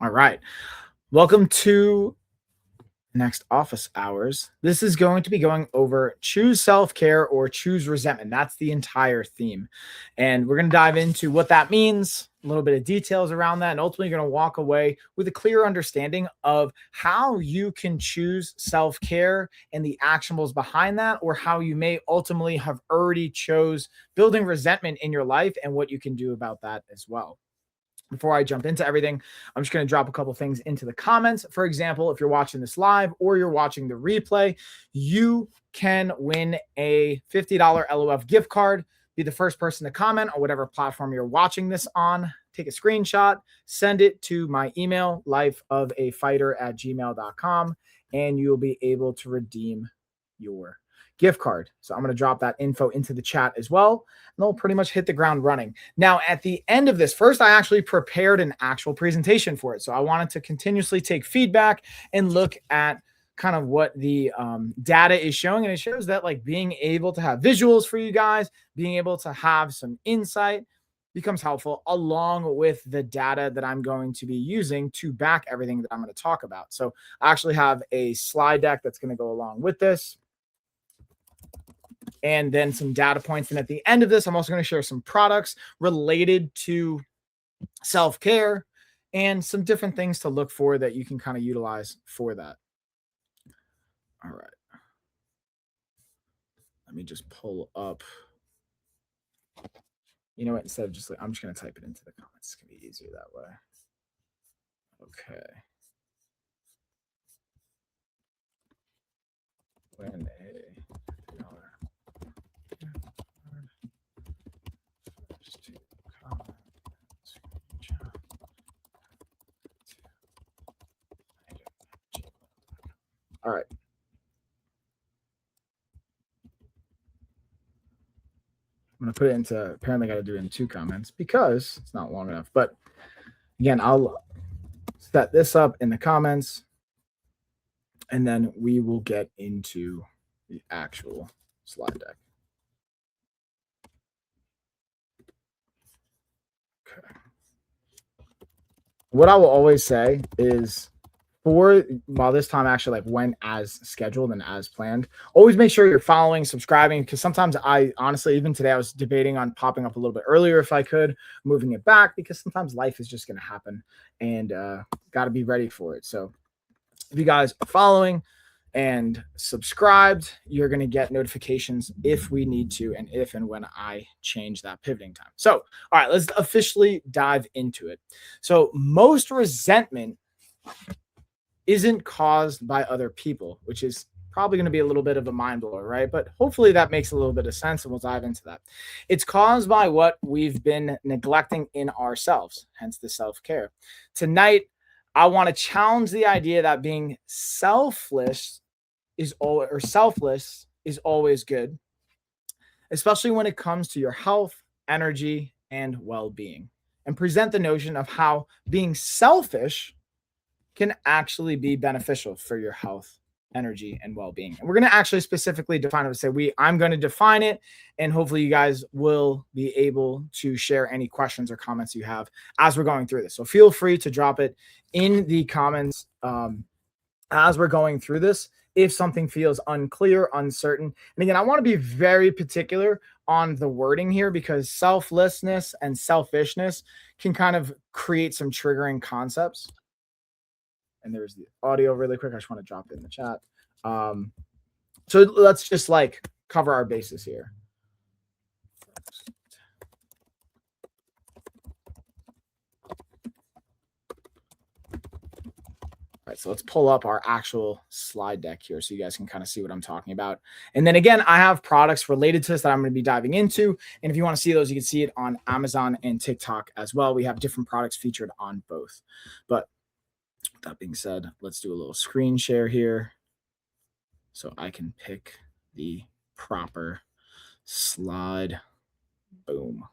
All right. Welcome to next office hours. This is going to be going over choose self care or choose resentment. That's the entire theme. And we're going to dive into what that means, a little bit of details around that, and ultimately going to walk away with a clear understanding of how you can choose self care and the actionables behind that, or how you may ultimately have already chose building resentment in your life and what you can do about that as well. Before I jump into everything, I'm just going to drop a couple things into the comments. For example, if you're watching this live or you're watching the replay, you can win a $50 LOF gift card. Be the first person to comment on whatever platform you're watching this on. Take a screenshot, send it to my email, lifeofafighter@gmail.com, and you'll be able to redeem your gift card. So I'm going to drop that info into the chat as well. And they'll pretty much hit the ground running. Now, at the end of this, first, I actually prepared an actual presentation for it. So I wanted to continuously take feedback and look at kind of what the data is showing. And it shows that like being able to have visuals for you guys, being able to have some insight becomes helpful along with the data that I'm going to be using to back everything that I'm going to talk about. So I actually have a slide deck that's going to go along with this, and then some data points. And at the end of this, I'm also going to share some products related to self-care and some different things to look for that you can kind of utilize for that. All right. Let me just pull up. You know what? Instead of just, I'm just going to type it into the comments. It's going to be easier that way. Okay. When all right. I'm going to put it into, apparently I got to do it in 2 comments because it's not long enough. But again, I'll set this up in the comments and then we will get into the actual slide deck. Okay. What I will always say is, while this time actually like went as scheduled and as planned, always make sure you're following, subscribing, because sometimes I honestly, even today, I was debating on popping up a little bit earlier if I could, moving it back, because sometimes life is just going to happen and got to be ready for it. So if you guys are following and subscribed, you're going to get notifications if we need to, and if and when I change that pivoting time. So, all right, let's officially dive into it. So most resentment isn't caused by other people, which is probably going to be a little bit of a mind blower, right? But hopefully that makes a little bit of sense, and we'll dive into that. It's caused by what we've been neglecting in ourselves, hence the self-care. Tonight, I want to challenge the idea that being selfless is always good, especially when it comes to your health, energy, and well-being, and present the notion of how being selfish can actually be beneficial for your health, energy, and well-being. And we're going to actually specifically define it. I'm going to define it, and hopefully you guys will be able to share any questions or comments you have as we're going through this. So feel free to drop it in the comments as we're going through this if something feels unclear, uncertain. And again, I want to be very particular on the wording here, because selflessness and selfishness can kind of create some triggering concepts. And there's the audio really quick. I just want to drop it in the chat. So let's just like cover our bases here. All right, so let's pull up our actual slide deck here so you guys can kind of see what I'm talking about. And then again, I have products related to this that I'm going to be diving into. And if you want to see those, you can see it on Amazon and TikTok as well. We have different products featured on both. But that being said, let's do a little screen share here so I can pick the proper slide. Boom.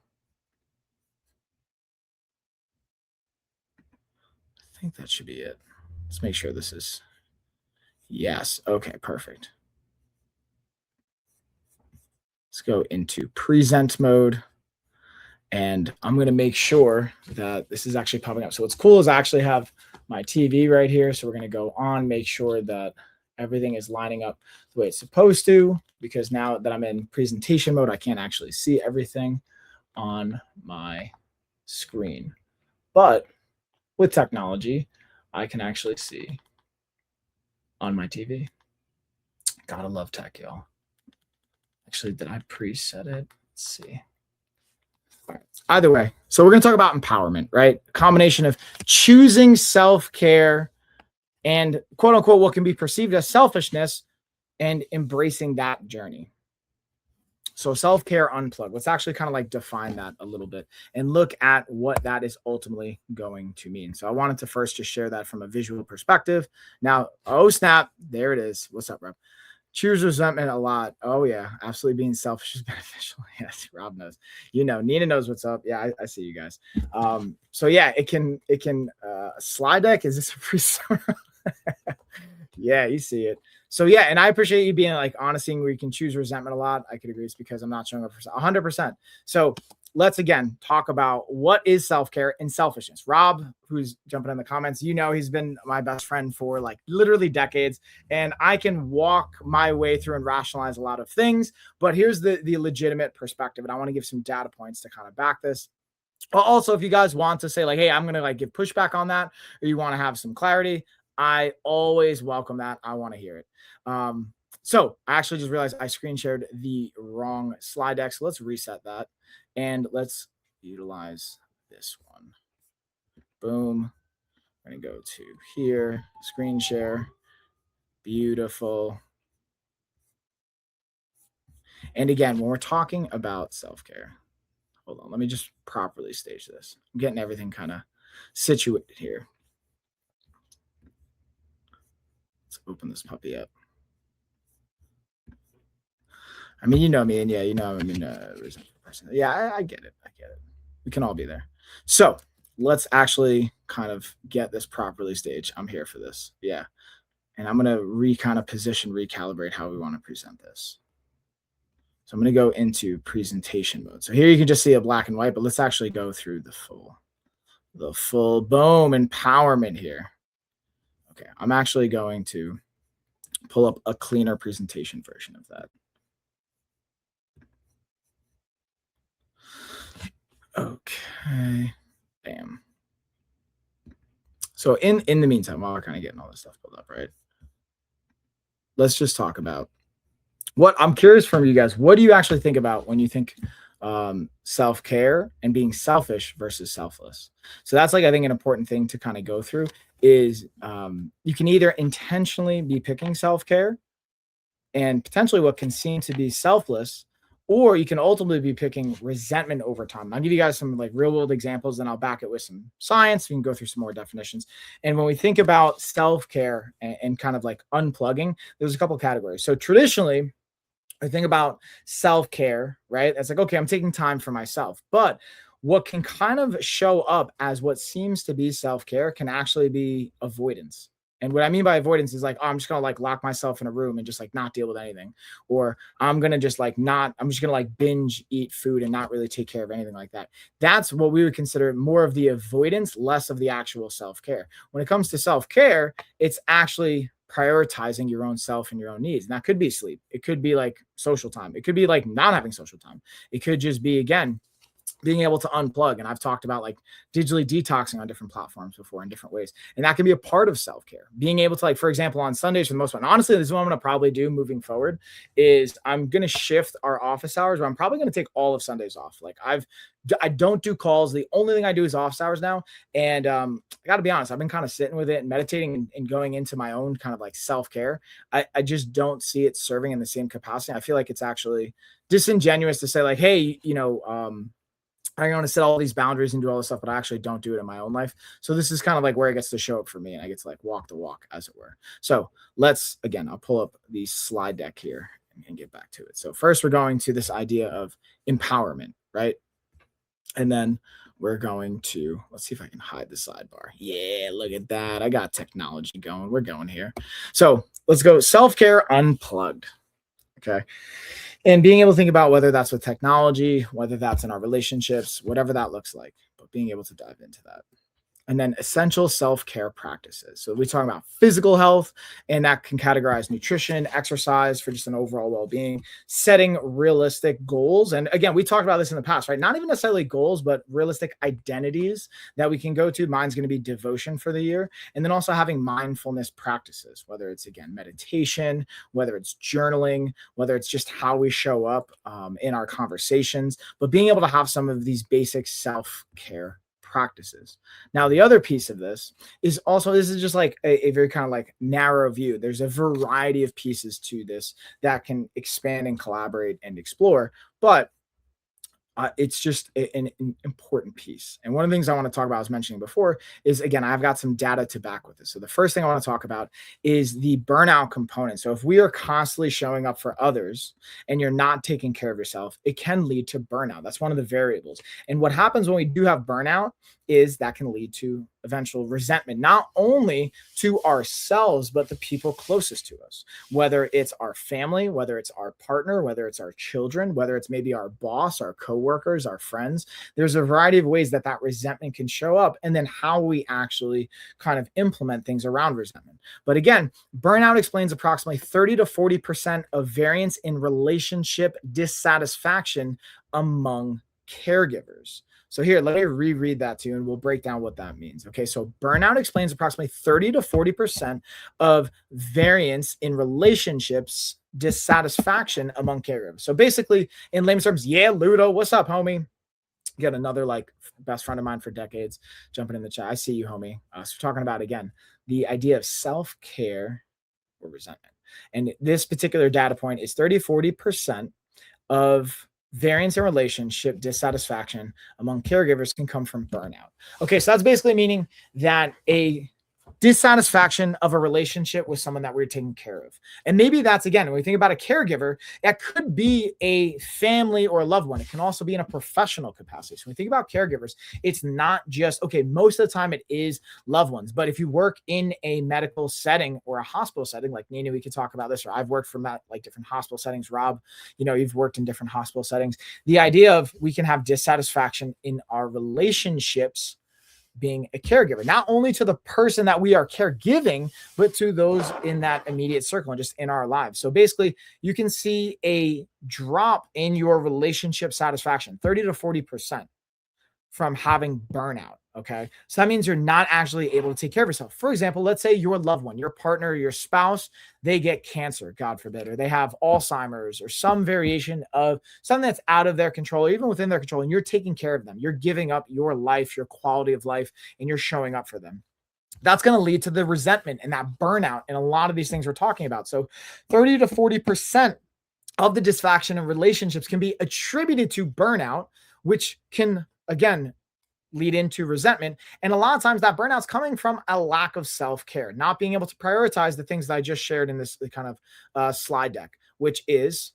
I think that should be it. Let's make sure this is yes. Okay, perfect. Let's go into present mode. And I'm going to make sure that this is actually popping up. So what's cool is I actually have my TV right here. So we're going to go on, make sure that everything is lining up the way it's supposed to, because now that I'm in presentation mode, I can't actually see everything on my screen. But with technology, I can actually see on my TV. Gotta love tech, y'all. Actually, did I preset it? Let's see. All right. Either way, so we're going to talk about empowerment, right? A combination of choosing self-care and quote unquote what can be perceived as selfishness and embracing that journey. So self-care unplugged. Let's actually kind of like define that a little bit and look at what that is ultimately going to mean. So I wanted to first just share that from a visual perspective. Now, oh snap, there it is. What's up, Rob? Choose resentment a lot. Oh yeah, absolutely. Being selfish is beneficial. Yes, Rob knows. You know, Nina knows what's up. Yeah, I see you guys. So yeah, it can slide deck. Is this a free summer? Yeah, you see it. So yeah, and I appreciate you being like honest, where you can choose resentment a lot. I could agree. It's because I'm not showing up for 100%. So let's again talk about what is self-care and selfishness. Rob, who's jumping in the comments, you know, he's been my best friend for like literally decades, and I can walk my way through and rationalize a lot of things. But here's the legitimate perspective, and I want to give some data points to kind of back this. Also, if you guys want to say like, hey, I'm going to like give pushback on that, or you want to have some clarity, I always welcome that. I want to hear it. So I actually just realized I screen shared the wrong slide deck. So let's reset that and let's utilize this one. Boom. I'm going to go to here, screen share. Beautiful. And again, when we're talking about self-care, hold on, let me just properly stage this. I'm getting everything kind of situated here. Let's open this puppy up. I mean, you know me, and yeah, you know, I mean, person. Yeah, I get it. I get it. We can all be there. So let's actually kind of get this properly staged. I'm here for this. Yeah. And I'm going to kind of position, recalibrate how we want to present this. So I'm going to go into presentation mode. So here you can just see a black and white, but let's actually go through the full boom empowerment here. Okay. I'm actually going to pull up a cleaner presentation version of that. Okay. Bam. So in the meantime, while we're kind of getting all this stuff pulled up, right? Let's just talk about what I'm curious from you guys. What do you actually think about when you think self-care and being selfish versus selfless? So that's like, I think an important thing to kind of go through is you can either intentionally be picking self-care and potentially what can seem to be selfless, or you can ultimately be picking resentment over time. I'll give you guys some like real world examples, then I'll back it with some science. We can go through some more definitions. And when we think about self-care and kind of like unplugging, there's a couple categories. So traditionally, I think about self-care, right? It's like, okay, I'm taking time for myself. But what can kind of show up as what seems to be self-care can actually be avoidance. And what I mean by avoidance is like, oh, I'm just gonna like lock myself in a room and just like not deal with anything. Or I'm gonna just like I'm just gonna like binge eat food and not really take care of anything like that. That's what we would consider more of the avoidance, less of the actual self-care. When it comes to self-care, it's actually prioritizing your own self and your own needs. And that could be sleep. It could be like social time. It could be like not having social time. It could just be, again, being able to unplug. And I've talked about like digitally detoxing on different platforms before in different ways. And that can be a part of self-care. Being able to, like, for example, on Sundays for the most part, and honestly, this is what I'm going to probably do moving forward is I'm going to shift our office hours where I'm probably going to take all of Sundays off. Like I don't do calls. The only thing I do is office hours now. And I got to be honest, I've been kind of sitting with it and meditating and going into my own kind of like self-care. I just don't see it serving in the same capacity. I feel like it's actually disingenuous to say like, hey, you know, I want to set all these boundaries and do all this stuff, but I actually don't do it in my own life. So this is kind of like where it gets to show up for me, and I get to like walk the walk, as it were. So I'll pull up the slide deck here and get back to it. So first we're going to this idea of empowerment, right? And then we're going to, let's see if I can hide the sidebar. Yeah, look at that. I got technology going. We're going here. So let's go self-care unplugged. Okay. And being able to think about whether that's with technology, whether that's in our relationships, whatever that looks like, but being able to dive into that. And then essential self-care practices. So we talk about physical health, and that can categorize nutrition, exercise for just an overall well-being, setting realistic goals. And again, we talked about this in the past, right? Not even necessarily goals, but realistic identities that we can go to. Mine's going to be devotion for the year. And then also having mindfulness practices, whether it's again meditation, whether it's journaling, whether it's just how we show up in our conversations, but being able to have some of these basic self-care practices. Now, the other piece of this is also, this is just like a very kind of like narrow view. There's a variety of pieces to this that can expand and collaborate and explore, but it's just an important piece. And one of the things I want to talk about, I was mentioning before, is again, I've got some data to back with this. So the first thing I want to talk about is the burnout component. So if we are constantly showing up for others and you're not taking care of yourself, it can lead to burnout. That's one of the variables. And what happens when we do have burnout is that can lead to eventual resentment, not only to ourselves, but the people closest to us, whether it's our family, whether it's our partner, whether it's our children, whether it's maybe our boss, our coworkers, our friends. There's a variety of ways that that resentment can show up, and then how we actually kind of implement things around resentment. But again, burnout explains approximately 30 to 40% of variance in relationship dissatisfaction among caregivers. So here, let me reread that to you and we'll break down what that means. Okay, so burnout explains approximately 30 to 40% of variance in relationships dissatisfaction among caregivers. So basically, in layman's terms, yeah, Ludo, what's up, homie? Get another like best friend of mine for decades jumping in the chat. I see you, homie. So we're talking about, again, the idea of self-care or resentment. And this particular data point is 30-40% of variance in relationship dissatisfaction among caregivers can come from burnout. Okay, so that's basically meaning that a dissatisfaction of a relationship with someone that we're taking care of. And maybe that's, again, when we think about a caregiver, that could be a family or a loved one. It can also be in a professional capacity. So when we think about caregivers, it's not just, okay, most of the time it is loved ones. But if you work in a medical setting or a hospital setting, like Nina, we could talk about this, or I've worked from that, like different hospital settings. Rob, you've worked in different hospital settings. The idea of we can have dissatisfaction in our relationships being a caregiver, not only to the person that we are caregiving, but to those in that immediate circle and just in our lives. So basically, you can see a drop in your relationship satisfaction, 30 to 40%, from having burnout. Okay. So that means you're not actually able to take care of yourself. For example, let's say your loved one, your partner, your spouse, they get cancer, God forbid, or they have Alzheimer's or some variation of something that's out of their control, or even within their control, and you're taking care of them. You're giving up your life, your quality of life, and you're showing up for them. That's going to lead to the resentment and that burnout and a lot of these things we're talking about. So 30 to 40% of the dysfunction in relationships can be attributed to burnout, which can, again, lead into resentment. And a lot of times that burnout's coming from a lack of self-care, not being able to prioritize the things that I just shared in this kind of slide deck, which is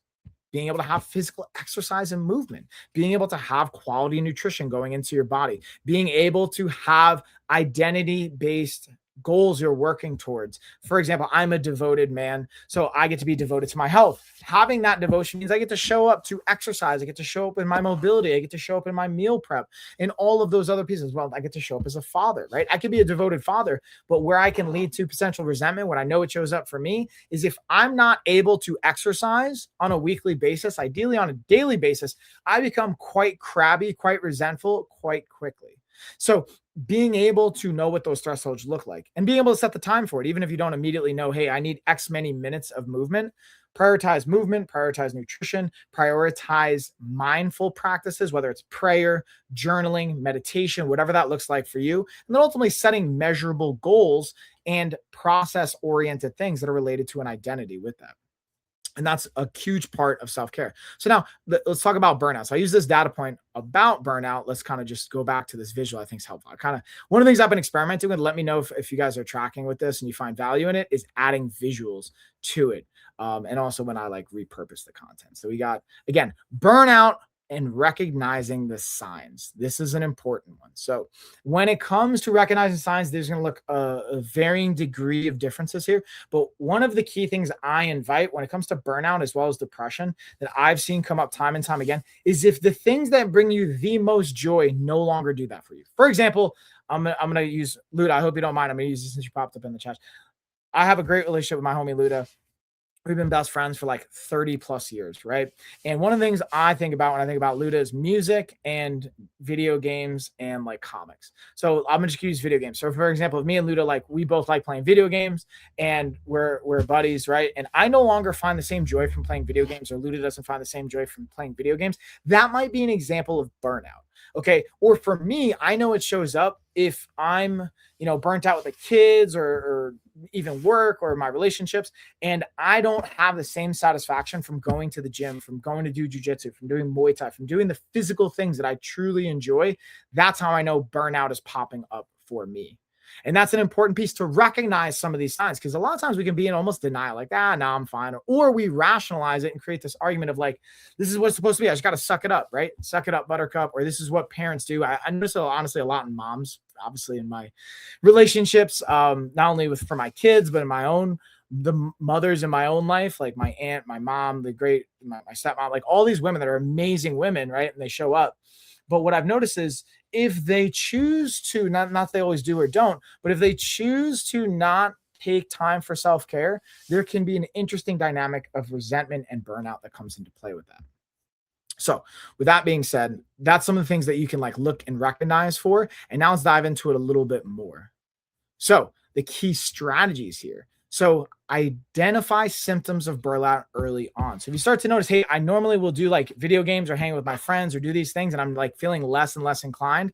being able to have physical exercise and movement, being able to have quality nutrition going into your body, being able to have identity-based goals you're working towards. For example, I'm a devoted man, so I get to be devoted to my health. Having that devotion means I get to show up to exercise. I get to show up in my mobility. I get to show up in my meal prep and all of those other pieces. Well, I get to show up as a father, right? I could be a devoted father, but where I can lead to potential resentment, when I know it shows up for me, is if I'm not able to exercise on a weekly basis, ideally on a daily basis, I become quite crabby, quite resentful quite quickly. So being able to know what those thresholds look like and being able to set the time for it, even if you don't immediately know, hey, I need X many minutes of movement, prioritize movement, prioritize nutrition, prioritize mindful practices, whether it's prayer, journaling, meditation, whatever that looks like for you. And then ultimately setting measurable goals and process-oriented things that are related to an identity with that. And that's a huge part of self-care. So now let's talk about burnout. So I use this data point about burnout. Let's kind of just go back to this visual. I think is helpful. One of the things I've been experimenting with, let me know if you guys are tracking with this and you find value in it, is adding visuals to it. And also when I like repurpose the content. So we got, again, burnout and recognizing the signs. This is an important one. So when it comes to recognizing signs, there's going to look a varying degree of differences here. But one of the key things I invite when it comes to burnout as well as depression that I've seen come up time and time again is if the things that bring you the most joy no longer do that for you. For example, I'm gonna use Luda. I hope you don't mind. I'm gonna use this since you popped up in the chat. I have a great relationship with my homie Luda. We've been best friends for like 30 plus years, right? And one of the things I think about when I think about Luda is music and video games and like comics. So I'm gonna just use video games. So for example, if me and Luda, like we both like playing video games and we're buddies, right? And I no longer find the same joy from playing video games, or Luda doesn't find the same joy from playing video games. That might be an example of burnout. Okay. Or for me, I know it shows up if I'm, burnt out with the kids or even work or my relationships, and I don't have the same satisfaction from going to the gym, from going to do jujitsu, from doing Muay Thai, from doing the physical things that I truly enjoy. That's how I know burnout is popping up for me. And that's an important piece to recognize some of these signs, because a lot of times we can be in almost denial, like, no, I'm fine. Or we rationalize it and create this argument of like, this is what's supposed to be. I just got to suck it up, right? Suck it up, buttercup. Or this is what parents do. I notice honestly a lot in moms, obviously in my relationships, not only for my kids, but in my own, the mothers in my own life, like my aunt, my mom, my stepmom, like all these women that are amazing women, right? And they show up. But what I've noticed is if they choose to, not they always do or don't, but if they choose to not take time for self-care, there can be an interesting dynamic of resentment and burnout that comes into play with that. So with that being said, that's some of the things that you can like look and recognize for. And now let's dive into it a little bit more. So the key strategies here. So identify symptoms of burnout early on. So if you start to notice, hey, I normally will do like video games or hang with my friends or do these things, and I'm like feeling less and less inclined,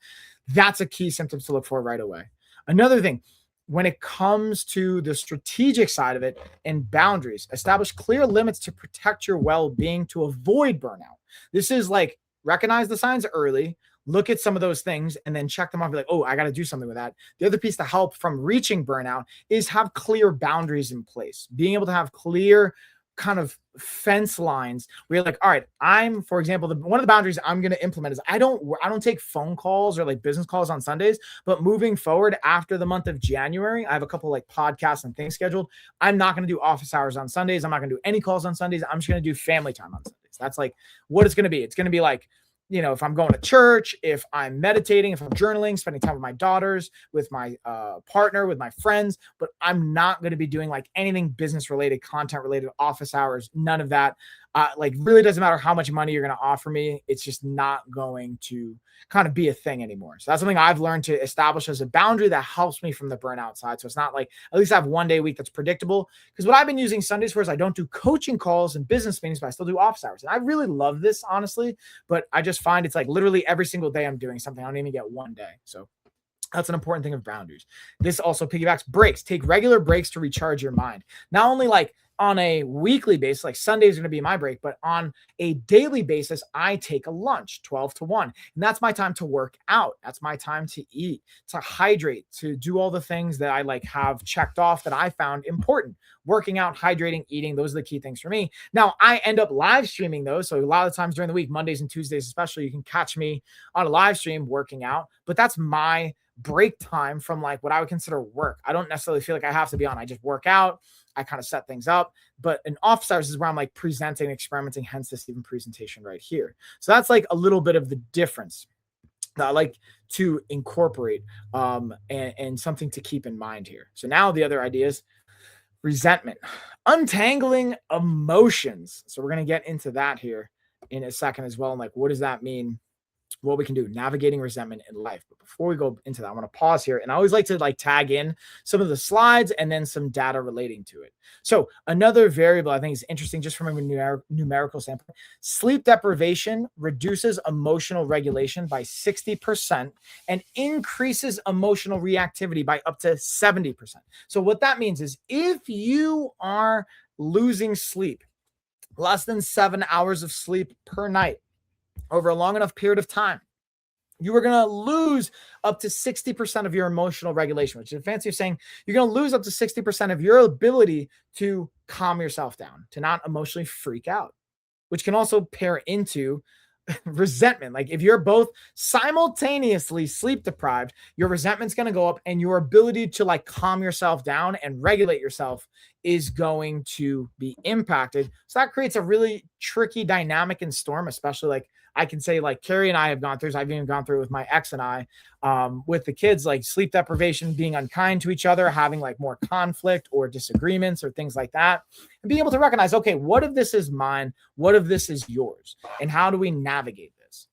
that's a key symptom to look for right away. Another thing, when it comes to the strategic side of it and boundaries, establish clear limits to protect your well-being to avoid burnout. This is like recognize the signs early, look at some of those things, and then check them off. Be like, oh, I got to do something with that. The other piece to help from reaching burnout is have clear boundaries in place. Being able to have clear kind of fence lines where you're like, all right, for example, one of the boundaries I'm going to implement is I don't take phone calls or like business calls on Sundays, but moving forward after the month of January, I have a couple like podcasts and things scheduled. I'm not going to do office hours on Sundays. I'm not going to do any calls on Sundays. I'm just going to do family time on Sundays. That's like what it's going to be. It's going to be like, if I'm going to church, if I'm meditating, if I'm journaling, spending time with my daughters, with my partner, with my friends, but I'm not going to be doing like anything business related, content related, office hours, none of that. Like really doesn't matter how much money you're going to offer me. It's just not going to kind of be a thing anymore. So that's something I've learned to establish as a boundary that helps me from the burnout side. So it's not like, at least I have one day a week that's predictable. Because what I've been using Sundays for is I don't do coaching calls and business meetings, but I still do office hours. And I really love this, honestly, but I just find it's like literally every single day I'm doing something. I don't even get one day. So that's an important thing of boundaries. This also piggybacks breaks. Take regular breaks to recharge your mind. Not only like on a weekly basis, like Sunday is going to be my break, but on a daily basis, I take a lunch 12 to 1. And that's my time to work out. That's my time to eat, to hydrate, to do all the things that I like have checked off that I found important. Working out, hydrating, eating, those are the key things for me. Now, I end up live streaming those. So a lot of times during the week, Mondays and Tuesdays especially, you can catch me on a live stream working out. But that's my break time from like what I would consider work. I don't necessarily feel like I have to be on. I just work out. I kind of set things up, but in office hours is where I'm like presenting, experimenting, hence this even presentation right here. So that's like a little bit of the difference that I like to incorporate and something to keep in mind here. So now the other ideas, resentment, untangling emotions. So we're going to get into that here in a second as well. And like, what does that mean? What we can do, navigating resentment in life. But before we go into that, I want to pause here. And I always like to like tag in some of the slides and then some data relating to it. So another variable I think is interesting just from a numerical standpoint, sleep deprivation reduces emotional regulation by 60% and increases emotional reactivity by up to 70%. So what that means is if you are losing sleep, less than 7 hours of sleep per night, over a long enough period of time, you are going to lose up to 60% of your emotional regulation, which is a fancy of saying you're going to lose up to 60% of your ability to calm yourself down, to not emotionally freak out, which can also pair into resentment. Like if you're both simultaneously sleep deprived, your resentment's going to go up and your ability to like calm yourself down and regulate yourself is going to be impacted. So that creates a really tricky dynamic and storm, especially like I can say like Carrie and I have gone through, I've even gone through with my ex and I, with the kids, like sleep deprivation, being unkind to each other, having like more conflict or disagreements or things like that, and being able to recognize, okay, what if this is mine? What if this is yours? And how do we navigate this?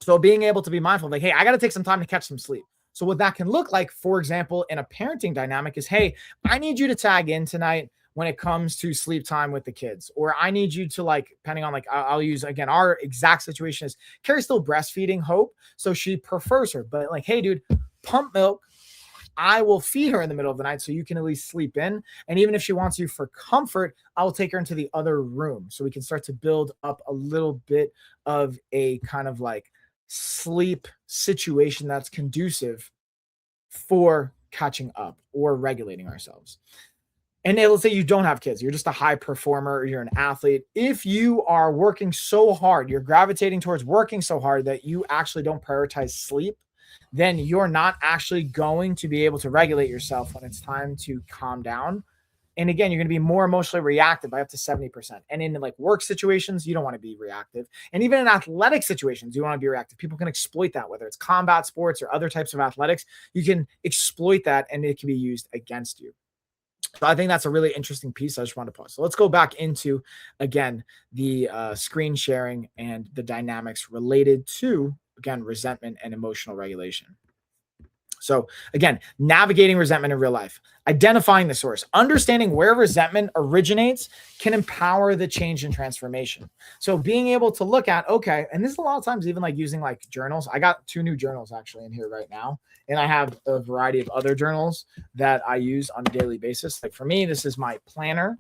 So being able to be mindful, like, hey, I got to take some time to catch some sleep. So what that can look like, for example, in a parenting dynamic is, hey, I need you to tag in tonight when it comes to sleep time with the kids, or I need you to like, depending on like, I'll use again, our exact situation is Carrie's still breastfeeding Hope. So she prefers her, but like, hey dude, pump milk. I will feed her in the middle of the night so you can at least sleep in. And even if she wants you for comfort, I will take her into the other room so we can start to build up a little bit of a kind of like sleep situation that's conducive for catching up or regulating ourselves. And let's say you don't have kids, you're just a high performer, or you're an athlete. If you are working so hard, you're gravitating towards working so hard that you actually don't prioritize sleep, then you're not actually going to be able to regulate yourself when it's time to calm down. And again, you're going to be more emotionally reactive by up to 70%. And in like work situations, you don't want to be reactive. And even in athletic situations, you want to be reactive. People can exploit that, whether it's combat sports or other types of athletics. You can exploit that and it can be used against you. So I think that's a really interesting piece. I just want to pause. So let's go back into, again, the screen sharing and the dynamics related to, again, resentment and emotional regulation. So again, navigating resentment in real life, identifying the source, understanding where resentment originates can empower the change and transformation. So being able to look at, okay, and this is a lot of times even like using like journals. I got 2 new journals actually in here right now. And I have a variety of other journals that I use on a daily basis. Like for me, this is my planner.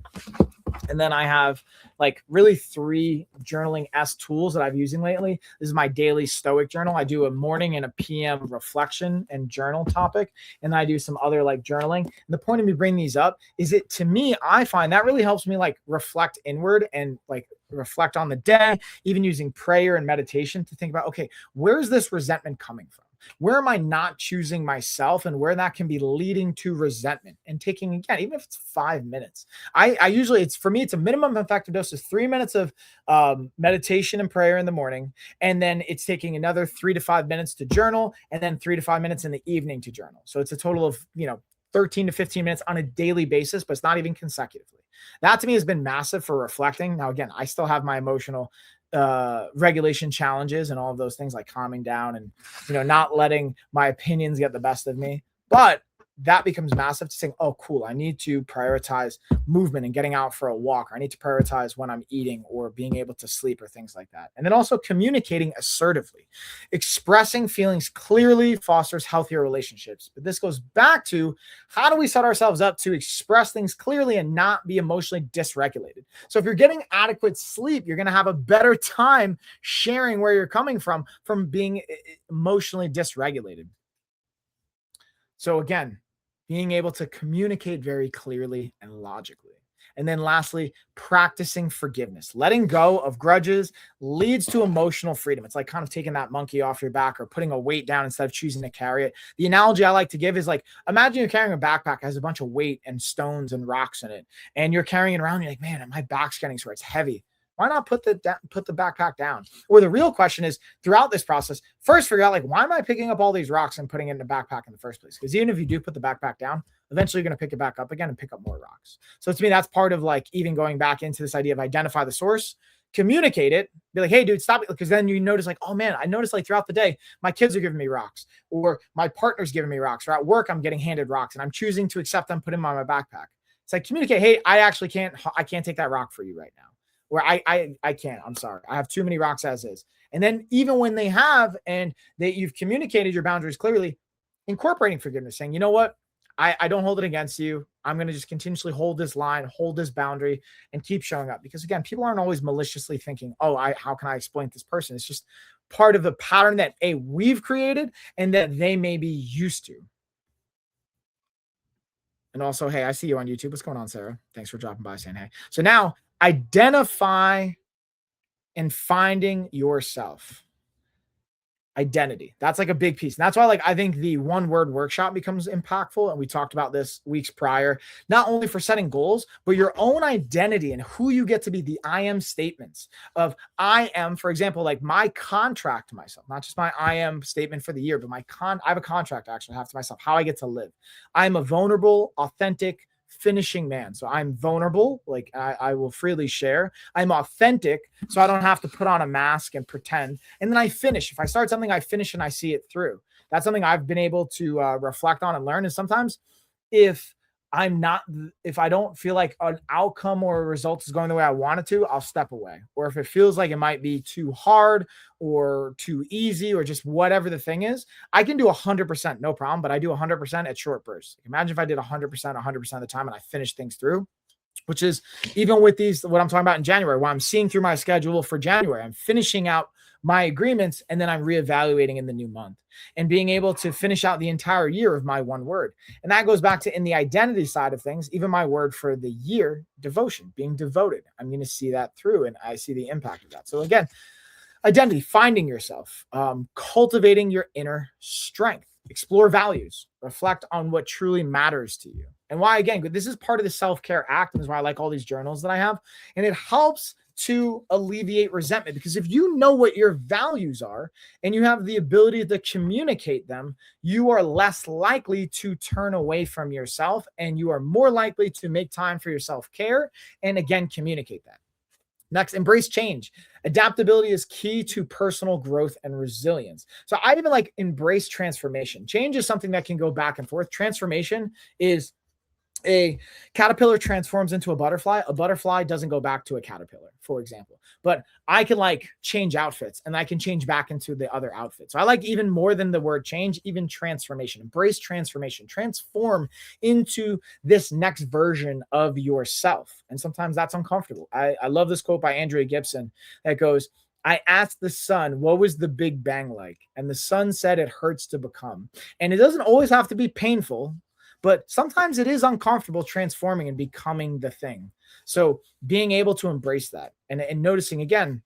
And then I have like really 3 journaling tools that I've using lately. This is my daily Stoic journal. I do a morning and a PM reflection and journal topic. And I do some other like journaling. And the point of me bringing these up is it, to me, I find that really helps me like reflect inward and like reflect on the day, even using prayer and meditation to think about, okay, where's this resentment coming from? Where am I not choosing myself, and where that can be leading to resentment, and taking, again, even if it's 5 minutes, I usually, it's for me, it's a minimum effective dose is 3 minutes of meditation and prayer in the morning. And then it's taking another 3 to 5 minutes to journal, and then 3 to 5 minutes in the evening to journal. So it's a total of, 13 to 15 minutes on a daily basis, but it's not even consecutively. That to me has been massive for reflecting. Now, again, I still have my emotional regulation challenges and all of those things, like calming down and, not letting my opinions get the best of me. But that becomes massive to saying, oh, cool, I need to prioritize movement and getting out for a walk, or I need to prioritize when I'm eating or being able to sleep or things like that. And then also communicating assertively. Expressing feelings clearly fosters healthier relationships. But this goes back to, how do we set ourselves up to express things clearly and not be emotionally dysregulated? So if you're getting adequate sleep, you're going to have a better time sharing where you're coming from being emotionally dysregulated. So again, being able to communicate very clearly and logically. And then lastly, practicing forgiveness. Letting go of grudges leads to emotional freedom. It's like kind of taking that monkey off your back or putting a weight down instead of choosing to carry it. The analogy I like to give is like, imagine you're carrying a backpack that has a bunch of weight and stones and rocks in it, and you're carrying it around. You're like, man, my back's getting sore. It's heavy. Why not put the backpack down? Or the real question is, throughout this process, first figure out, like, why am I picking up all these rocks and putting it in the backpack in the first place? Because even if you do put the backpack down, eventually you're going to pick it back up again and pick up more rocks. So to me, that's part of like even going back into this idea of identify the source, communicate it, be like, hey, dude, stop it. Because then you notice like, oh man, I noticed like throughout the day, my kids are giving me rocks, or my partner's giving me rocks, or at work, I'm getting handed rocks and I'm choosing to accept them, put them on my backpack. It's like, communicate, hey, I can't take that rock for you right now. Where I can't, I'm sorry. I have too many rocks as is. And then even when they have, and that you've communicated your boundaries clearly, incorporating forgiveness, saying, you know what? I don't hold it against you. I'm going to just continuously hold this line, hold this boundary, and keep showing up. Because again, people aren't always maliciously thinking, oh, how can I exploit this person? It's just part of the pattern that we've created and that they may be used to. And also, hey, I see you on YouTube. What's going on, Sarah? Thanks for dropping by, saying hey. So now identify and finding yourself. Identity. That's like a big piece. And that's why, like, I think the one word workshop becomes impactful. And we talked about this weeks prior, not only for setting goals, but your own identity and who you get to be, the I am statements of I am, for example, like my contract to myself, not just my I am statement for the year, but I have a contract I actually have to myself, how I get to live. I'm a vulnerable, authentic, finishing man. So I'm vulnerable, like I will freely share. I'm authentic, so I don't have to put on a mask and pretend. And then I finish. If I start something, I finish and I see it through. That's something I've been able to reflect on and learn. And sometimes if if I don't feel like an outcome or a result is going the way I want it to, I'll step away. Or if it feels like it might be too hard or too easy or just whatever the thing is, I can do 100%, no problem, but I do 100% at short bursts. Imagine if I did 100% of the time and I finish things through, which is even with these, what I'm talking about in January, while I'm seeing through my schedule for January, I'm finishing out my agreements and then I'm reevaluating in the new month and being able to finish out the entire year of my one word. And that goes back to in the identity side of things, even my word for the year, devotion, being devoted. I'm going to see that through and I see the impact of that. So again, identity, finding yourself, cultivating your inner strength, explore values, reflect on what truly matters to you. And why, again, this is part of the self-care act. And this is why I like all these journals that I have. And it helps to alleviate resentment, because if you know what your values are and you have the ability to communicate them, you are less likely to turn away from yourself and you are more likely to make time for your self-care and again, communicate that. Next, embrace change. Adaptability is key to personal growth and resilience. So I even like embrace transformation. Change is something that can go back and forth. Transformation is a caterpillar transforms into a butterfly. A butterfly doesn't go back to a caterpillar, for example. But I can like change outfits and I can change back into the other outfit. So I like even more than the word change, even transformation. Embrace transformation. Transform into this next version of yourself. And sometimes that's uncomfortable. I love this quote by Andrea Gibson that goes, I asked the sun, what was the Big Bang like? And the sun said, it hurts to become. And it doesn't always have to be painful, but sometimes it is uncomfortable transforming and becoming the thing. So being able to embrace that and noticing, again,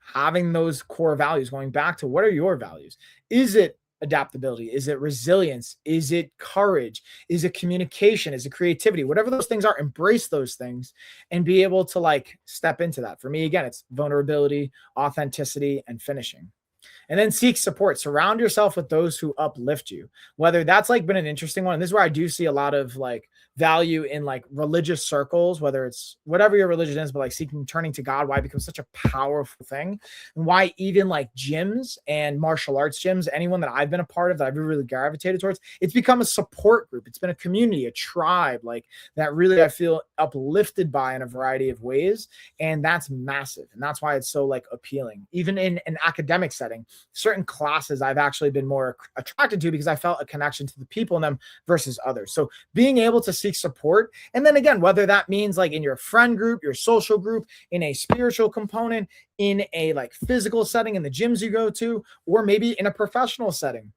having those core values, going back to what are your values? Is it adaptability? Is it resilience? Is it courage? Is it communication? Is it creativity? Whatever those things are, embrace those things and be able to like step into that. For me, again, it's vulnerability, authenticity, and finishing. And then seek support. Surround yourself with those who uplift you. Whether that's like been an interesting one. And this is where I do see a lot of like value in like religious circles, whether it's whatever your religion is, but like turning to God, why it becomes such a powerful thing. And why even like gyms and martial arts gyms, anyone that I've been a part of that I've really gravitated towards, it's become a support group. It's been a community, a tribe, like that really I feel uplifted by in a variety of ways. And that's massive. And that's why it's so like appealing. Even in an academic setting, certain classes I've actually been more attracted to because I felt a connection to the people in them versus others. So being able to seek support. And then again, whether that means like in your friend group, your social group, in a spiritual component, in a like physical setting, in the gyms you go to, or maybe in a professional setting.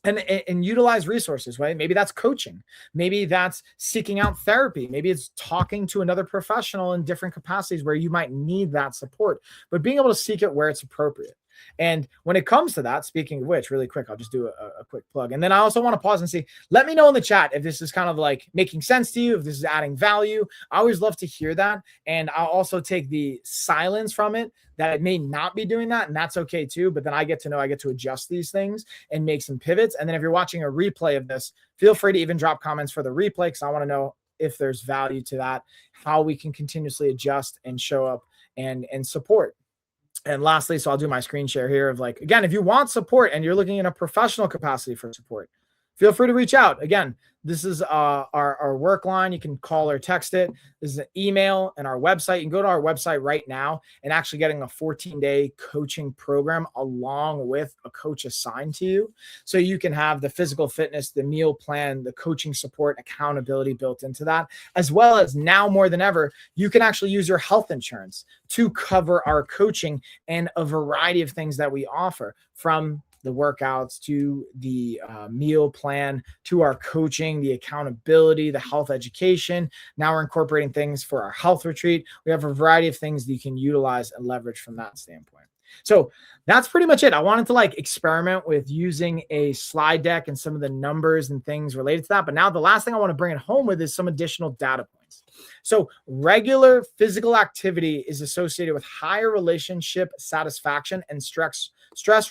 And utilize resources, right? Maybe that's coaching. Maybe that's seeking out therapy. Maybe it's talking to another professional in different capacities where you might need that support, but being able to seek it where it's appropriate. And when it comes to that, speaking of which, really quick, I'll just do a quick plug. And then I also want to pause and see, let me know in the chat if this is kind of like making sense to you, if this is adding value. I always love to hear that. And I'll also take the silence from it that it may not be doing that. And that's okay too. But then I get to know, I get to adjust these things and make some pivots. And then if you're watching a replay of this, feel free to even drop comments for the replay, because I want to know if there's value to that, how we can continuously adjust and show up and support. And lastly, so I'll do my screen share here of like, again, if you want support and you're looking in a professional capacity for support, feel free to reach out. Again, this is our work line. You can call or text it. This is an email and our website. You can go to our website right now and actually getting a 14-day coaching program along with a coach assigned to you. So you can have the physical fitness, the meal plan, the coaching support, accountability built into that, as well as now more than ever, you can actually use your health insurance to cover our coaching and a variety of things that we offer, from the workouts to the meal plan to our coaching, the accountability, the health education. Now we're incorporating things for our health retreat. We have a variety of things that you can utilize and leverage from that standpoint. So that's pretty much it. I wanted to like experiment with using a slide deck and some of the numbers and things related to that. But now the last thing I want to bring it home with is some additional data points. So regular physical activity is associated with higher relationship satisfaction and stress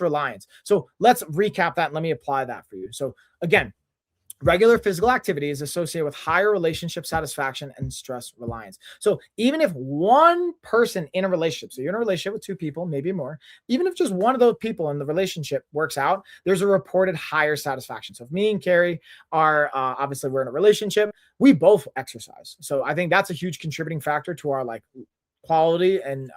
reliance. So let's recap that and let me apply that for you. So again, regular physical activity is associated with higher relationship satisfaction and stress reliance. So even if one person in a relationship, so you're in a relationship with two people, maybe more, even if just one of those people in the relationship works out, there's a reported higher satisfaction. So if me and Carrie are, obviously we're in a relationship, we both exercise. So I think that's a huge contributing factor to our like quality and,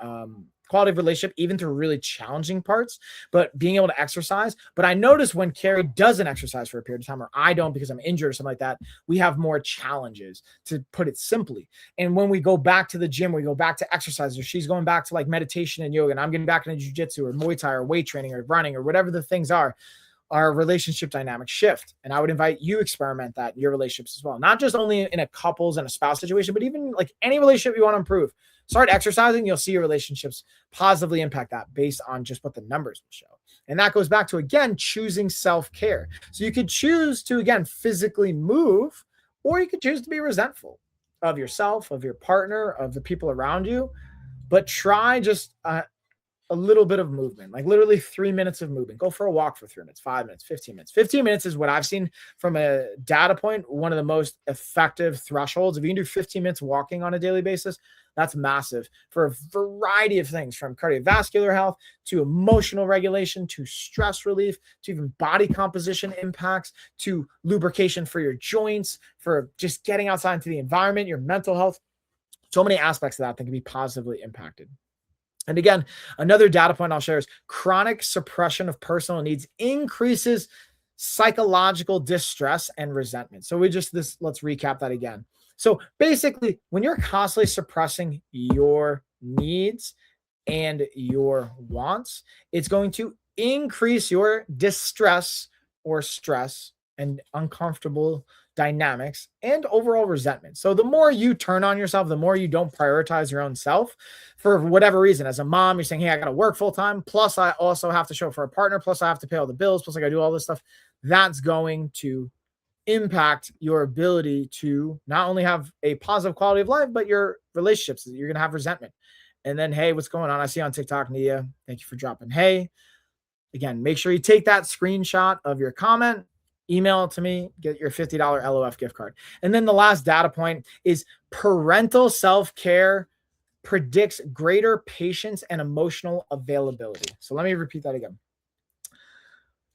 quality of relationship, even through really challenging parts, but being able to exercise. But I notice when Carrie doesn't exercise for a period of time, or I don't because I'm injured or something like that, we have more challenges, to put it simply. And when we go back to the gym, we go back to exercise, or she's going back to like meditation and yoga, and I'm getting back into jujitsu or Muay Thai or weight training or running or whatever the things are, our relationship dynamics shift. And I would invite you experiment that in your relationships as well. Not just only in a couples and a spouse situation, but even like any relationship you want to improve. Start exercising, you'll see your relationships positively impact that based on just what the numbers will show. And that goes back to, again, choosing self-care. So you could choose to, again, physically move, or you could choose to be resentful of yourself, of your partner, of the people around you. But try just a little bit of movement, like literally 3 minutes of movement. Go for a walk for 3 minutes, 5 minutes, 15 minutes. 15 minutes is what I've seen from a data point, one of the most effective thresholds. If you can do 15 minutes walking on a daily basis, that's massive for a variety of things, from cardiovascular health to emotional regulation to stress relief to even body composition impacts to lubrication for your joints, for just getting outside into the environment, your mental health. So many aspects of that can be positively impacted. And again, another data point I'll share is chronic suppression of personal needs increases psychological distress and resentment. So let's recap that again. So basically, when you're constantly suppressing your needs and your wants, it's going to increase your distress or stress and uncomfortable dynamics and overall resentment. So the more you turn on yourself, the more you don't prioritize your own self for whatever reason. As a mom, you're saying, hey, I got to work full time. Plus I also have to show up for a partner. Plus I have to pay all the bills. Plus I got to do all this stuff. That's going to impact your ability to not only have a positive quality of life, but your relationships. You're going to have resentment. And then, hey, what's going on? I see on TikTok, Nia, thank you for dropping. Hey, again, make sure you take that screenshot of your comment, email it to me, get your $50 LOF gift card. And then the last data point is parental self-care predicts greater patience and emotional availability. So let me repeat that again.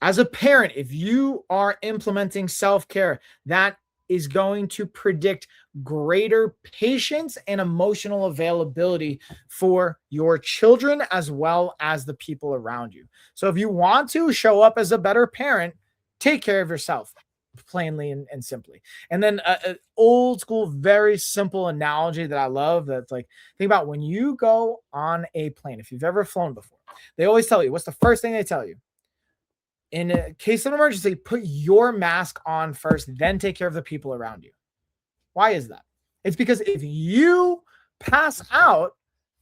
As a parent, if you are implementing self-care, that is going to predict greater patience and emotional availability for your children as well as the people around you. So if you want to show up as a better parent, take care of yourself, plainly and simply. And then an old school, very simple analogy that I love, that's like, think about when you go on a plane. If you've ever flown before, they always tell you, what's the first thing they tell you? In a case of emergency, put your mask on first, then take care of the people around you. Why is that? It's because if you pass out,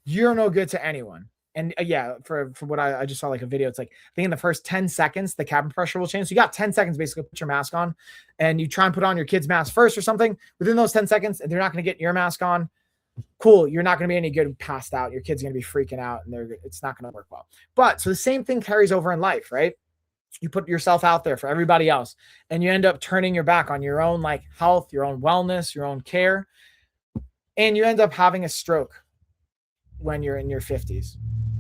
you're no good to anyone. And yeah, for what I just saw like a video, it's like, I think in the first 10 seconds, the cabin pressure will change. So you got 10 seconds basically to put your mask on, and you try and put on your kid's mask first or something. Within those 10 seconds, they're not going to get your mask on. Cool. You're not going to be any good passed out. Your kid's going to be freaking out, and it's not going to work well. But so the same thing carries over in life, right? You put yourself out there for everybody else, and you end up turning your back on your own like health, your own wellness, your own care. And you end up having a stroke when you're in your 50s.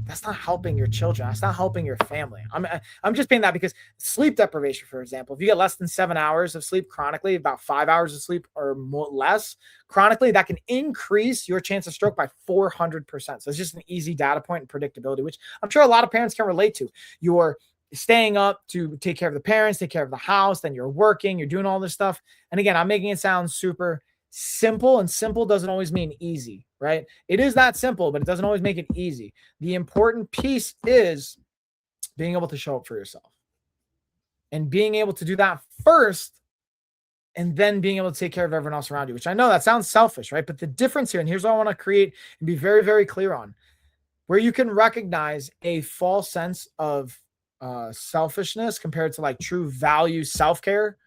That's not helping your children. That's not helping your family. I'm just saying that because sleep deprivation, for example, if you get less than 7 hours of sleep chronically, about 5 hours of sleep or more, less chronically, that can increase your chance of stroke by 400%. So it's just an easy data point and predictability, which I'm sure a lot of parents can relate to. You're staying up to take care of the parents, take care of the house, then you're working, you're doing all this stuff. And again, I'm making it sound super simple, and simple doesn't always mean easy, right? It is that simple, but it doesn't always make it easy. The important piece is being able to show up for yourself. and being able to do that first, and then being able to take care of everyone else around you, which I know that sounds selfish, right? But the difference here, and here's what I want to create and be very, very clear on, where you can recognize a false sense of selfishness compared to like true value self-care,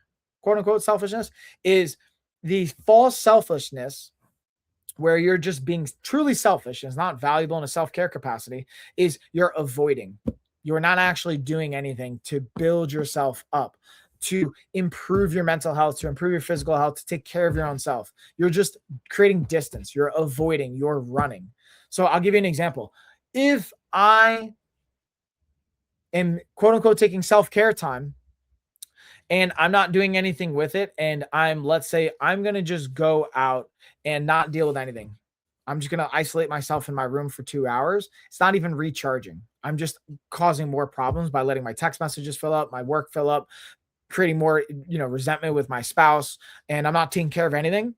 quote unquote selfishness, is the false selfishness where you're just being truly selfish and it's not valuable in a self-care capacity, is you're avoiding. You're not actually doing anything to build yourself up, to improve your mental health, to improve your physical health, to take care of your own self. You're just creating distance. You're avoiding. You're running. So I'll give you an example. If I am quote unquote taking self-care time and I'm not doing anything with it, and let's say I'm going to just go out and not deal with anything. I'm just going to isolate myself in my room for 2 hours. It's not even recharging. I'm just causing more problems by letting my text messages fill up, my work fill up, creating more, resentment with my spouse, and I'm not taking care of anything.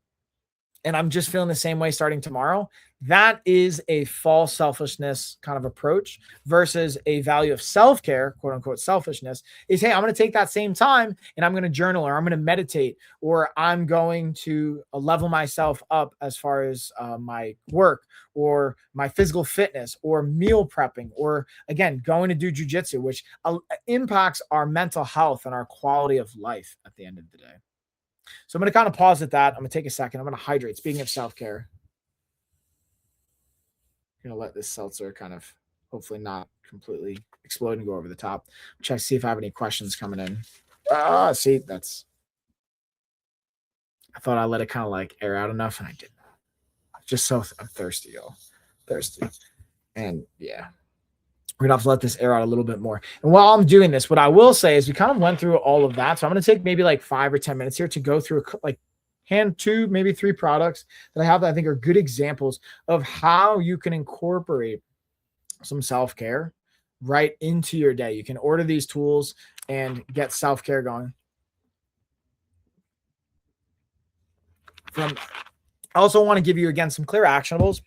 And I'm just feeling the same way starting tomorrow. That is a false selfishness kind of approach versus a value of self-care, quote unquote selfishness, is, hey, I'm going to take that same time and I'm going to journal, or I'm going to meditate, or I'm going to level myself up as far as my work or my physical fitness or meal prepping, or again, going to do jujitsu, which impacts our mental health and our quality of life at the end of the day. So I'm going to kind of pause at that. I'm going to take a second. I'm going to hydrate. Speaking of self-care, I'm going to let this seltzer kind of hopefully not completely explode and go over the top. Check, see if I have any questions coming in. See, I thought I let it kind of like air out enough, and I didn't. I'm thirsty, y'all. Thirsty. And yeah, we're gonna have to let this air out a little bit more. And while I'm doing this, what I will say is we kind of went through all of that. So I'm going to take maybe like 5 or 10 minutes here to go through like hand 2, maybe 3 products that I have that I think are good examples of how you can incorporate some self-care right into your day. You can order these tools and get self-care going. I also want to give you again some clear actionables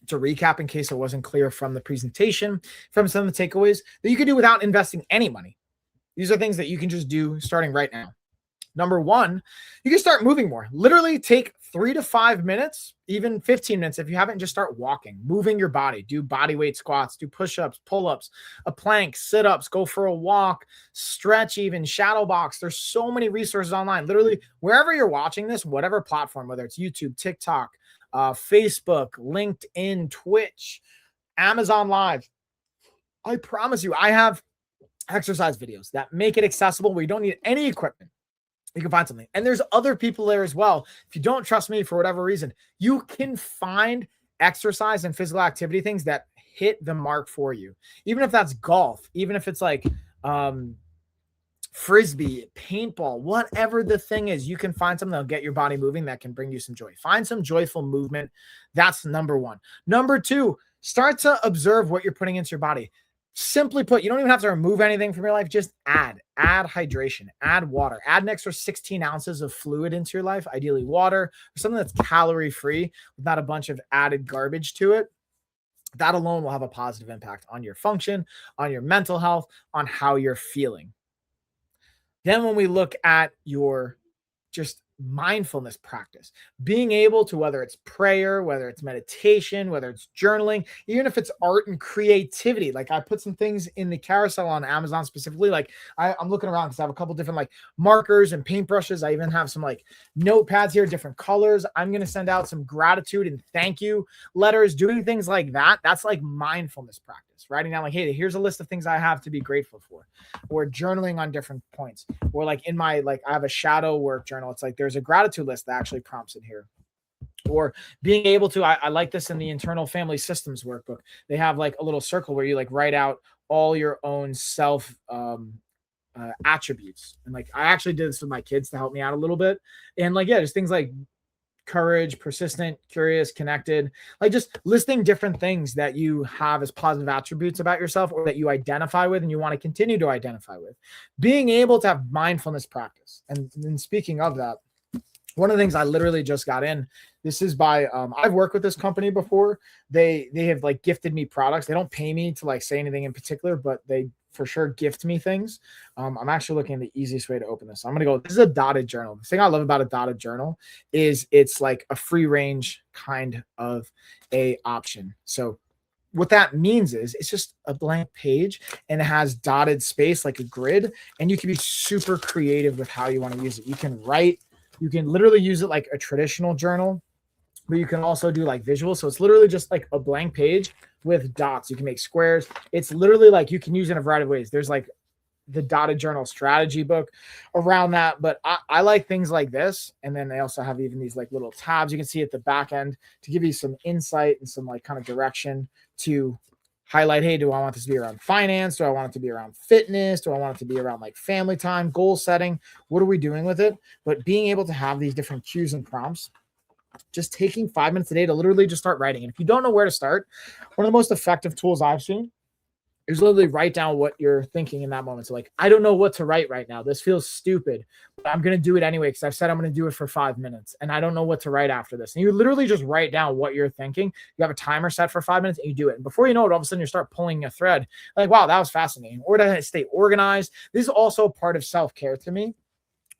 to recap in case it wasn't clear from the presentation, from some of the takeaways that you can do without investing any money. These are things that you can just do starting right now. Number 1, you can start moving more. Literally take 3 to 5 minutes, even 15 minutes if you haven't, just start walking, moving your body. Do body weight squats, do push-ups, pull-ups, a plank, sit-ups, go for a walk, stretch, even shadow box. There's so many resources online. Literally, wherever you're watching this, whatever platform, whether it's YouTube, TikTok, Facebook, LinkedIn, Twitch, Amazon Live, I promise you, I have exercise videos that make it accessible where you don't need any equipment. You can find something. And there's other people there as well. If you don't trust me for whatever reason, you can find exercise and physical activity things that hit the mark for you. Even if that's golf, even if it's like frisbee, paintball, whatever the thing is, you can find something that'll get your body moving that can bring you some joy. Find some joyful movement. That's number 1. Number 2, start to observe what you're putting into your body. Simply put, you don't even have to remove anything from your life. Just add hydration, add water, add an extra 16 ounces of fluid into your life, ideally water, or something that's calorie free with not a bunch of added garbage to it. That alone will have a positive impact on your function, on your mental health, on how you're feeling. Then when we look at your just mindfulness practice, being able to, whether it's prayer, whether it's meditation, whether it's journaling, even if it's art and creativity, like I put some things in the carousel on Amazon specifically. Like I'm looking around because I have a couple different like markers and paintbrushes. I even have some like notepads here, different colors. I'm going to send out some gratitude and thank you letters, doing things like that. That's like mindfulness practice, writing down like, hey, here's a list of things I have to be grateful for, or journaling on different points, or like in my, like I have a shadow work journal. It's like, there's a gratitude list that actually prompts in here. Or being able to, I like this in the internal family systems workbook. They have like a little circle where you like write out all your own self attributes. And like, I actually did this with my kids to help me out a little bit. And like, yeah, there's things like courage, persistent, curious, connected, like just listing different things that you have as positive attributes about yourself, or that you identify with and you want to continue to identify with. Being able to have mindfulness practice. And speaking of that, one of the things I literally just got in, this is by, I've worked with this company before. They have like gifted me products. They don't pay me to like say anything in particular, but they for sure gift me things. I'm actually looking at the easiest way to open this. I'm going to go, this is a dotted journal. The thing I love about a dotted journal is it's like a free range kind of a option. So what that means is it's just a blank page and it has dotted space like a grid, and you can be super creative with how you want to use it. You can write, you can literally use it like a traditional journal, but you can also do like visual. So it's literally just like a blank page with dots. You can make squares. It's literally like you can use it in a variety of ways. There's like the dotted journal strategy book around that, but I like things like this. And then they also have even these like little tabs you can see at the back end to give you some insight and some like kind of direction to highlight, hey, do I want this to be around finance? Do I want it to be around fitness? Do I want it to be around like family time, goal setting? What are we doing with it? But being able to have these different cues and prompts, just taking 5 minutes a day to literally just start writing. And if you don't know where to start, one of the most effective tools I've seen is literally write down what you're thinking in that moment. So like, I don't know what to write right now. This feels stupid, but I'm going to do it anyway because I've said I'm going to do it for 5 minutes and I don't know what to write after this. And you literally just write down what you're thinking. You have a timer set for 5 minutes and you do it. And before you know it, all of a sudden you start pulling a thread like, wow, that was fascinating. Or to stay organized. This is also part of self-care to me.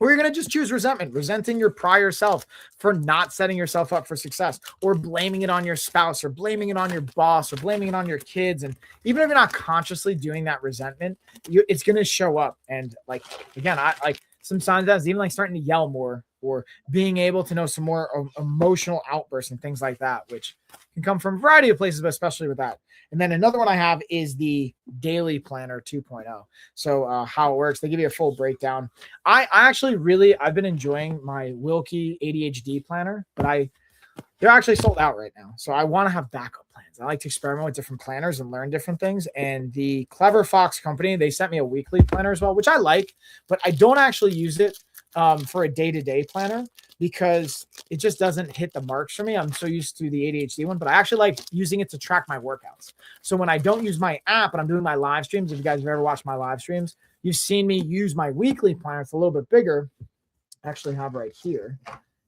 Or you're going to just choose resentment, resenting your prior self for not setting yourself up for success, or blaming it on your spouse, or blaming it on your boss, or blaming it on your kids. And even if you're not consciously doing that resentment, it's going to show up. And like, again, I like some signs that's even like starting to yell more, or being able to know some more emotional outbursts and things like that, which can come from a variety of places, but especially with that. And then another one I have is the Daily Planner 2.0. So how it works, they give you a full breakdown. I actually I've been enjoying my Wilkie ADHD planner, but they're actually sold out right now. So I want to have backup plans. I like to experiment with different planners and learn different things. And the Clever Fox company, they sent me a weekly planner as well, which I like, but I don't actually use it for a day-to-day planner because it just doesn't hit the marks for me. I'm so used to the ADHD one, but I actually like using it to track my workouts. So when I don't use my app and I'm doing my live streams, if you guys have ever watched my live streams, you've seen me use my weekly planner. It's a little bit bigger. I actually have right here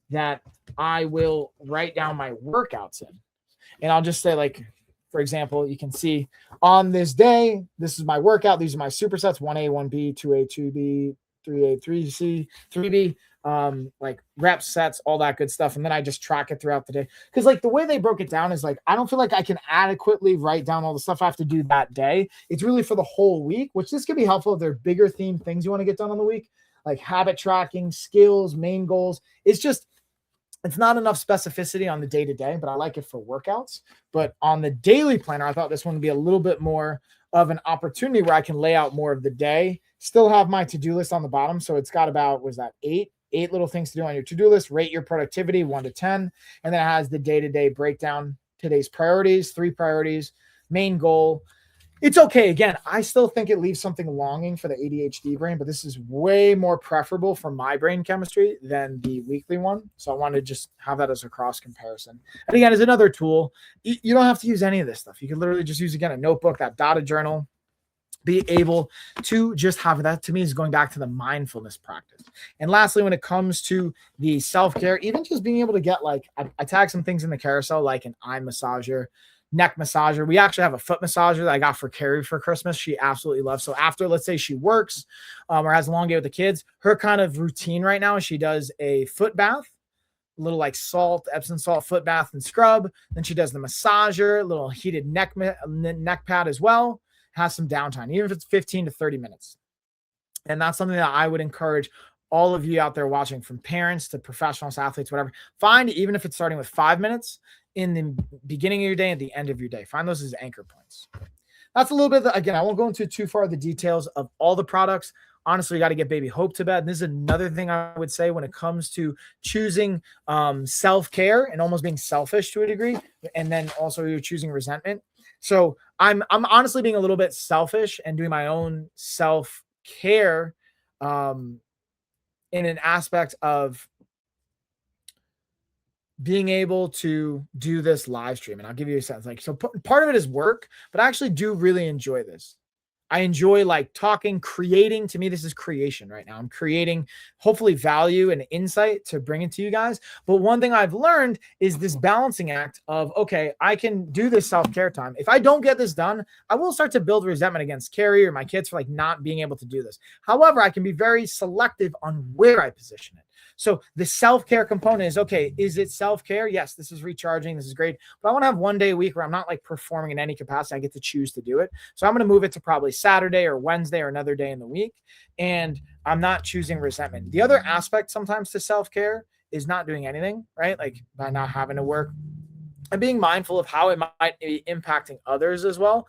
that I will write down my workouts in. And I'll just say, like, for example, you can see on this day, this is my workout. These are my supersets, 1A, 1B, 2A, 2B, 3A, 3C, 3B, like reps, sets, all that good stuff. And then I just track it throughout the day. Because like the way they broke it down is like, I don't feel like I can adequately write down all the stuff I have to do that day. It's really for the whole week, which this could be helpful if there are bigger theme things you want to get done on the week, like habit tracking, skills, main goals. It's not enough specificity on the day-to-day, but I like it for workouts. But on the daily planner, I thought this one would be a little bit more of an opportunity where I can lay out more of the day, still have my to-do list on the bottom. So it's got about, was that eight little things to do on your to-do list, rate your productivity 1 to 10. And then it has the day-to-day breakdown, today's priorities, 3 priorities, main goal. It's okay. Again, I still think it leaves something longing for the ADHD brain, but this is way more preferable for my brain chemistry than the weekly one. So I wanted to just have that as a cross comparison. And again, as another tool, you don't have to use any of this stuff. You can literally just use, again, a notebook, that dotted journal, be able to just have that. To me is going back to the mindfulness practice. And lastly, when it comes to the self-care, even just being able to get like, I tag some things in the carousel, like an eye massager, neck massager. We actually have a foot massager that I got for Carrie for Christmas. She absolutely loves. So after, let's say she works or has a long day with the kids, her kind of routine right now is she does a foot bath, a little like salt, Epsom salt foot bath and scrub. Then she does the massager, a little heated neck pad as well. Has some downtime, even if it's 15 to 30 minutes. And that's something that I would encourage all of you out there watching, from parents to professionals, athletes, whatever. Find, even if it's starting with 5 minutes in the beginning of your day and the end of your day, find those as anchor points. That's a little bit, again, I won't go into too far the details of all the products. Honestly, you got to get baby Hope to bed. And this is another thing I would say when it comes to choosing self-care and almost being selfish to a degree. And then also you're choosing resentment. So I'm honestly being a little bit selfish and doing my own self-care in an aspect of being able to do this live stream. And I'll give you a sense. Like, so part of it is work, but I actually do really enjoy this. I enjoy like talking, creating. To me, this is creation right now. I'm creating hopefully value and insight to bring it to you guys. But one thing I've learned is this balancing act of, okay, I can do this self-care time. If I don't get this done, I will start to build resentment against Carrie or my kids for like not being able to do this. However, I can be very selective on where I position it. So the self-care component is, okay, is it self-care? Yes, this is recharging. This is great. But I want to have one day a week where I'm not like performing in any capacity. I get to choose to do it. So I'm going to move it to probably Saturday or Wednesday or another day in the week. And I'm not choosing resentment. The other aspect sometimes to self-care is not doing anything, right? Like by not having to work and being mindful of how it might be impacting others as well.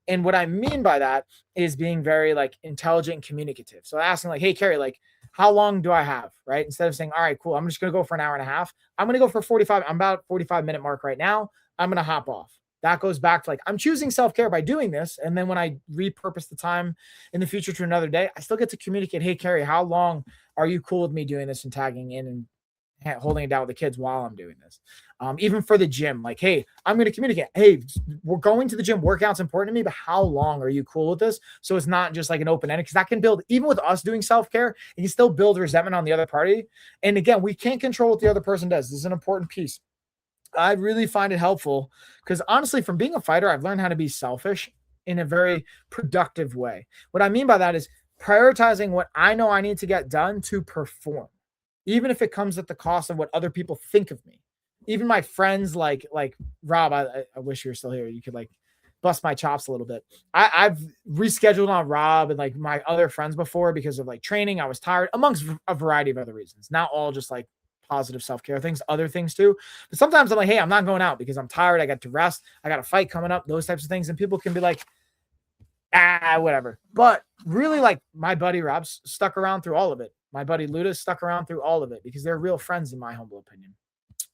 And what I mean by that is being very like intelligent and communicative. So asking like, hey, Carrie, like, how long do I have? Right. Instead of saying, all right, cool, I'm just going to go for an hour and a half. I'm going to go for 45. I'm about 45-minute mark right now. I'm going to hop off. That goes back to like, I'm choosing self-care by doing this. And then when I repurpose the time in the future to another day, I still get to communicate, hey, Carrie, how long are you cool with me doing this and tagging in and holding it down with the kids while I'm doing this? Even for the gym, like, hey, I'm going to communicate. Hey, we're going to the gym. Workout's important to me, but how long are you cool with this? So it's not just like an open ended, because that can build, even with us doing self-care, it can still build resentment on the other party. And again, we can't control what the other person does. This is an important piece. I really find it helpful because honestly, from being a fighter, I've learned how to be selfish in a very productive way. What I mean by that is prioritizing what I know I need to get done to perform, even if it comes at the cost of what other people think of me. Even my friends like Rob, I wish you were still here. You could like bust my chops a little bit. I've rescheduled on Rob and like my other friends before because of like training. I was tired, amongst a variety of other reasons. Not all just like positive self-care things, other things too. But sometimes I'm like, hey, I'm not going out because I'm tired. I got to rest. I got a fight coming up, those types of things. And people can be like, whatever. But really, like my buddy Rob stuck around through all of it. My buddy Luda stuck around through all of it because they're real friends in my humble opinion.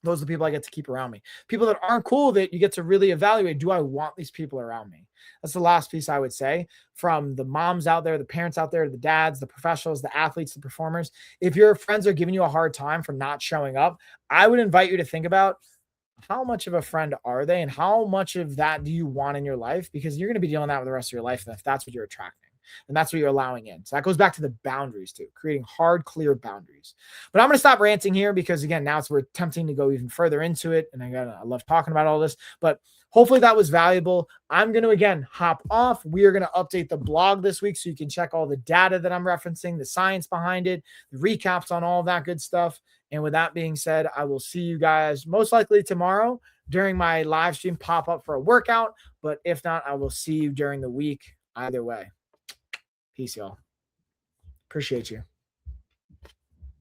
Those are the people I get to keep around me. People that aren't cool that you get to really evaluate, do I want these people around me? That's the last piece I would say, from the moms out there, the parents out there, the dads, the professionals, the athletes, the performers. If your friends are giving you a hard time for not showing up, I would invite you to think about how much of a friend are they and how much of that do you want in your life? Because you're going to be dealing with that with the rest of your life if that's what you're attracting. And that's what you're allowing in. So that goes back to the boundaries too, creating hard, clear boundaries. But I'm going to stop ranting here because again, now we're tempting to go even further into it. And I love talking about all this, but hopefully that was valuable. I'm going to again hop off. We are going to update the blog this week so you can check all the data that I'm referencing, the science behind it, the recaps on all of that good stuff. And with that being said, I will see you guys most likely tomorrow during my live stream pop up for a workout. But if not, I will see you during the week either way. Peace, y'all. Appreciate you.